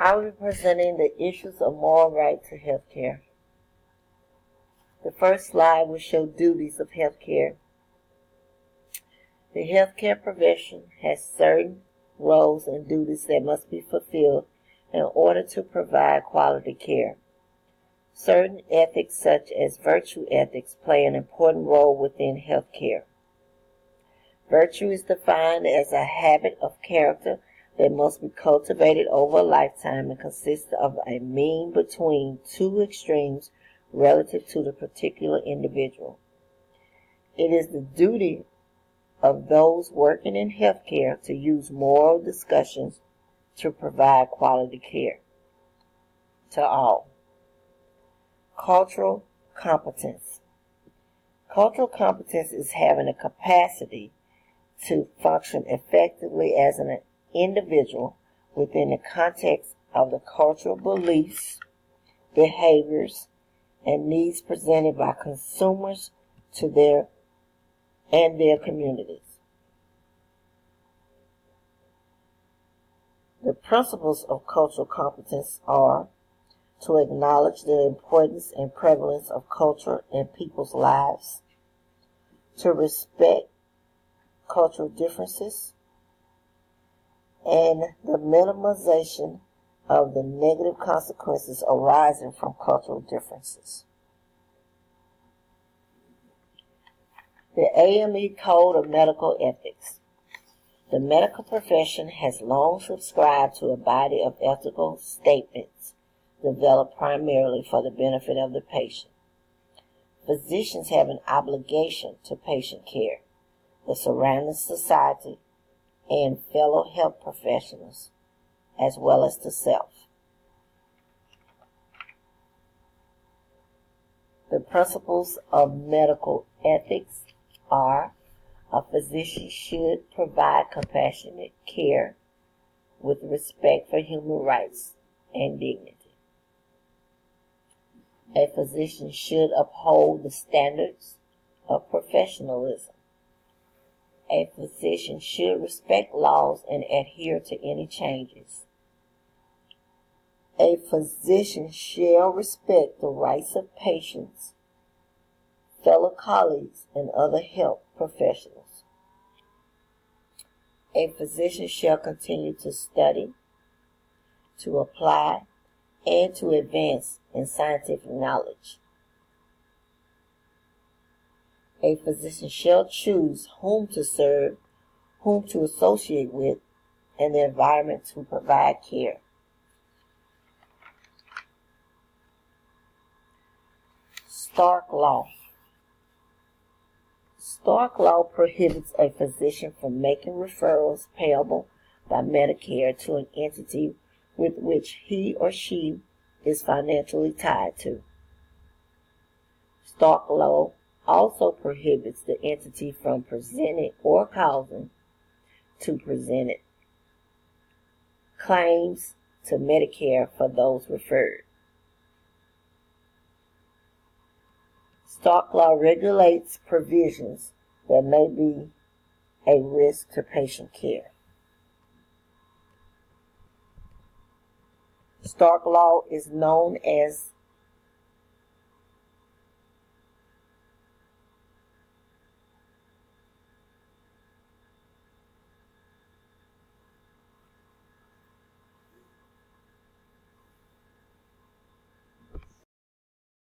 I will be presenting the issues of moral right to health care. The first slide will show duties of health care. The healthcare profession has certain roles and duties that must be fulfilled in order to provide quality care. Certain ethics, such as virtue ethics, play an important role within healthcare. Virtue is defined as a habit of character that must be cultivated over a lifetime and consists of a mean between two extremes relative to the particular individual. It is the duty of those working in healthcare to use moral discussions to provide quality care to all. Cultural competence. Cultural competence is having a capacity to function effectively as an individual within the context of the cultural beliefs, behaviors, and needs presented by consumers to their communities. The principles of cultural competence are to acknowledge the importance and prevalence of culture in people's lives, to respect cultural differences, and the minimization of the negative consequences arising from cultural differences. The AME Code of Medical Ethics. The medical profession has long subscribed to a body of ethical statements developed primarily for the benefit of the patient. Physicians have an obligation to patient care, the surrounding society, and fellow health professionals, as well as to self. The principles of medical ethics are: a physician should provide compassionate care with respect for human rights and dignity. A physician should uphold the standards of professionalism. A physician should respect laws and adhere to any changes. A physician shall respect the rights of patients, fellow colleagues, and other health professionals. A physician shall continue to study, to apply, and to advance in scientific knowledge. A physician shall choose whom to serve, whom to associate with, and the environment to provide care. Stark Law. Stark Law prohibits a physician from making referrals payable by Medicare to an entity with which he or she is financially tied to. Stark Law also prohibits the entity from presenting or causing to present claims to Medicare for those referred. Stark Law regulates provisions that may be a risk to patient care. Stark Law is known as